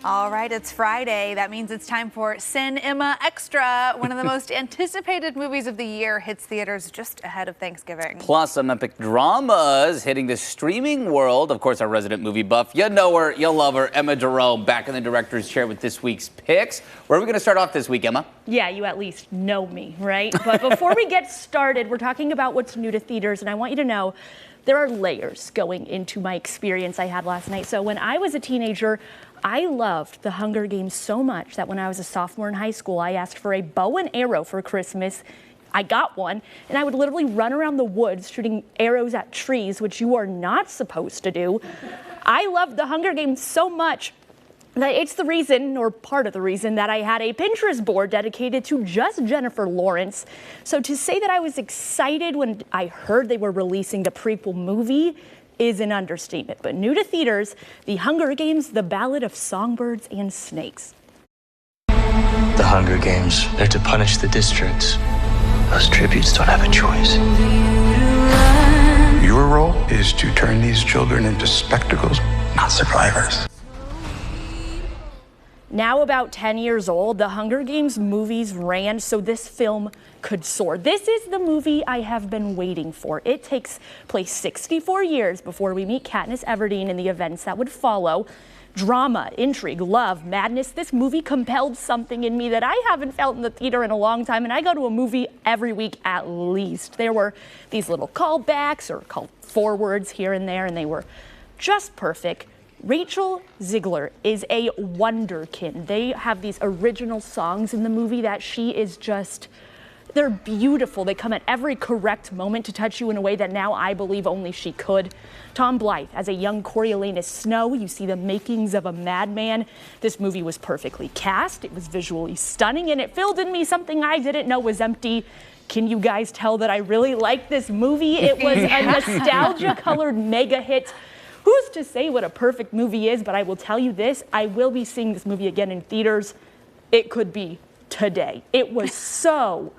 All right, it's Friday. That means it's time for Cin-Emma Extra. One of the most anticipated movies of the year hits theaters just ahead of Thanksgiving. Plus, some epic dramas hitting the streaming world. Of course, our resident movie buff, you know her, you'll love her, Emma Jerome, back in the director's chair with this week's picks. Where are we going to start off this week, Emma? Yeah, you at least know me, right? But before we get started, we're talking about what's new to theaters, and I want you to know there are layers going into my experience I had last night. So when I was a teenager, I loved The Hunger Games so much that when I was a sophomore in high school, I asked for a bow and arrow for Christmas. I got one, and I would literally run around the woods shooting arrows at trees, which you are not supposed to do. I loved The Hunger Games so much that it's the reason, or part of the reason, that I had a Pinterest board dedicated to just Jennifer Lawrence. So to say that I was excited when I heard they were releasing the prequel movie is an understatement. But new to theaters, The Hunger Games, The Ballad of Songbirds and Snakes. The Hunger Games, they're to punish the districts. Those tributes don't have a choice. Your role is to turn these children into spectacles, not survivors. Now about 10 years old, the Hunger Games movies ran so this film could soar. This is the movie I have been waiting for. It takes place 64 years before we meet Katniss Everdeen in the events that would follow. Drama, intrigue, love, madness. This movie compelled something in me that I haven't felt in the theater in a long time, and I go to a movie every week at least. There were these little callbacks or call forwards here and there, and they were just perfect. Rachel Zegler is a wonderkin. They have these original songs in the movie that she is just, they're beautiful. They come at every correct moment to touch you in a way that now I believe only she could. Tom Blythe as a young Coriolanus Snow. You see the makings of a madman. This movie was perfectly cast. It was visually stunning, and it filled in me something I didn't know was empty. Can you guys tell that I really like this movie? It was a nostalgia-colored mega hit. Who's to say what a perfect movie is, but I will tell you this, I will be seeing this movie again in theaters. It could be today. It was so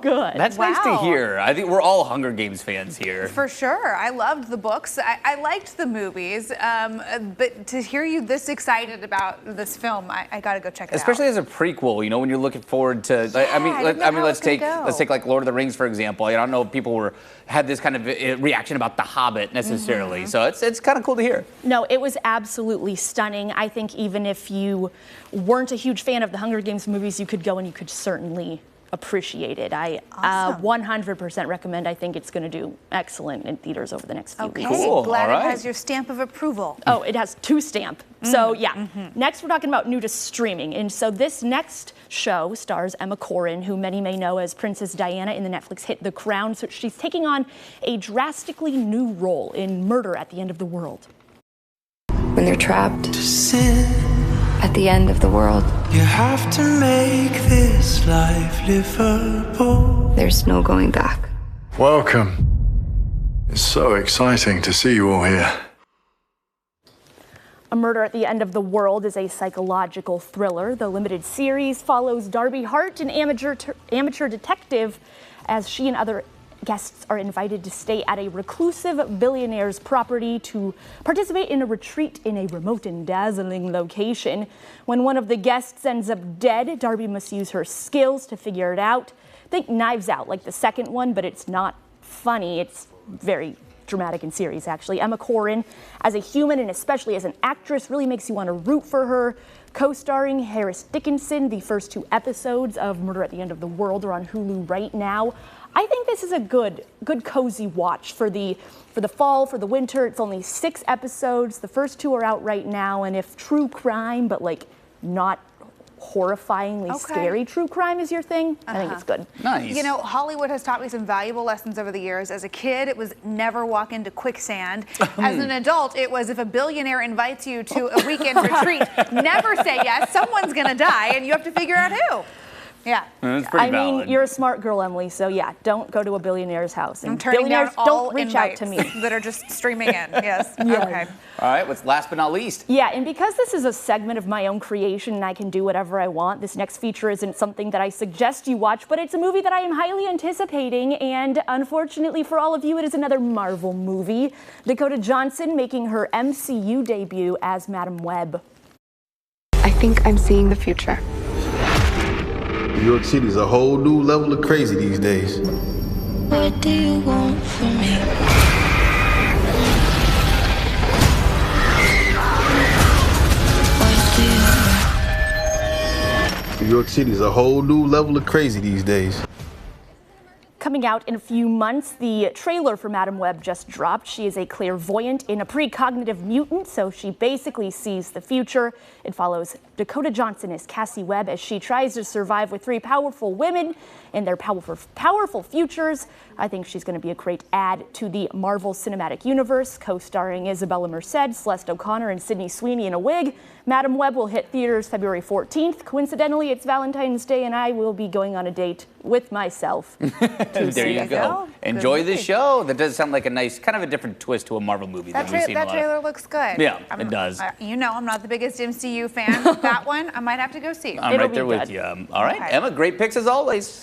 good. That's nice to hear. I think we're all Hunger Games fans here. For sure. I loved the books. I liked the movies. But to hear you this excited about this film, I got to go check it out. Especially as a prequel, you know, when you're looking forward to. Let's take like Lord of the Rings for example. I don't know if people had this kind of reaction about The Hobbit necessarily. So it's kind of cool to hear. No, it was absolutely stunning. I think even if you weren't a huge fan of the Hunger Games movies, you could go and you could certainly appreciate it. I 100% recommend. I think it's going to do excellent in theaters over the next few weeks. Cool. Glad it has your stamp of approval. Oh, it has 2 stamp. So yeah. Next, we're talking about new to streaming. And so this next show stars Emma Corrin, who many may know as Princess Diana in the Netflix hit The Crown. So she's taking on a drastically new role in Murder at the End of the World. When they're trapped at the end of the world, you have to make this life livable. there's no going back. Welcome. It's so exciting to see you all here. A Murder at the End of the World is a psychological thriller. The limited series follows Darby Hart, an amateur detective, as she and other guests are invited to stay at a reclusive billionaire's property to participate in a retreat in a remote and dazzling location. When one of the guests ends up dead, Darby must use her skills to figure it out. Think Knives Out, like the second one, but it's not funny. It's very dramatic and serious, actually. Emma Corrin, as a human and especially as an actress, really makes you want to root for her. Co-starring Harris Dickinson, the first 2 episodes of Murder at the End of the World are on Hulu right now. I think this is a good cozy watch for the fall, for the winter. It's only 6 episodes. The first 2 are out right now, and if true crime, but like not horrifyingly scary true crime is your thing, I think it's good. Nice. You know, Hollywood has taught me some valuable lessons over the years. As a kid, it was never walk into quicksand. As an adult, it was if a billionaire invites you to a weekend retreat, never say yes. Someone's gonna die, and you have to figure out who. Yeah. That's pretty valid. I mean, you're a smart girl, Emily, so yeah, don't go to a billionaire's house. And I'm turning down all don't reach out to me. that are just streaming in, yes. Yeah. Okay. All right, what's last but not least? Yeah, and because this is a segment of my own creation and I can do whatever I want, this next feature isn't something that I suggest you watch, but it's a movie that I am highly anticipating, and unfortunately for all of you, it is another Marvel movie. Dakota Johnson making her MCU debut as Madam Web. I think I'm seeing the future. New York City's a whole new level of crazy these days. What do you want from me? New York City's a whole new level of crazy these days. Coming out in a few months, the trailer for Madam Web just dropped. She is a clairvoyant and a precognitive mutant, so she basically sees the future. It follows Dakota Johnson as Cassie Webb as she tries to survive with three powerful women and their powerful futures. I think she's going to be a great add to the Marvel Cinematic Universe, co-starring Isabella Merced, Celeste O'Connor, and Sydney Sweeney in a wig. Madam Web will hit theaters February 14th. Coincidentally, it's Valentine's Day, and I will be going on a date with myself. There you go. Enjoy the show. That does sound like a nice, kind of a different twist to a Marvel movie than we've seen a lot. That trailer looks good. Yeah, it does. You know, I'm not the biggest MCU fan. That one, I might have to go see. I'm right there with you. All right, Emma, great picks as always.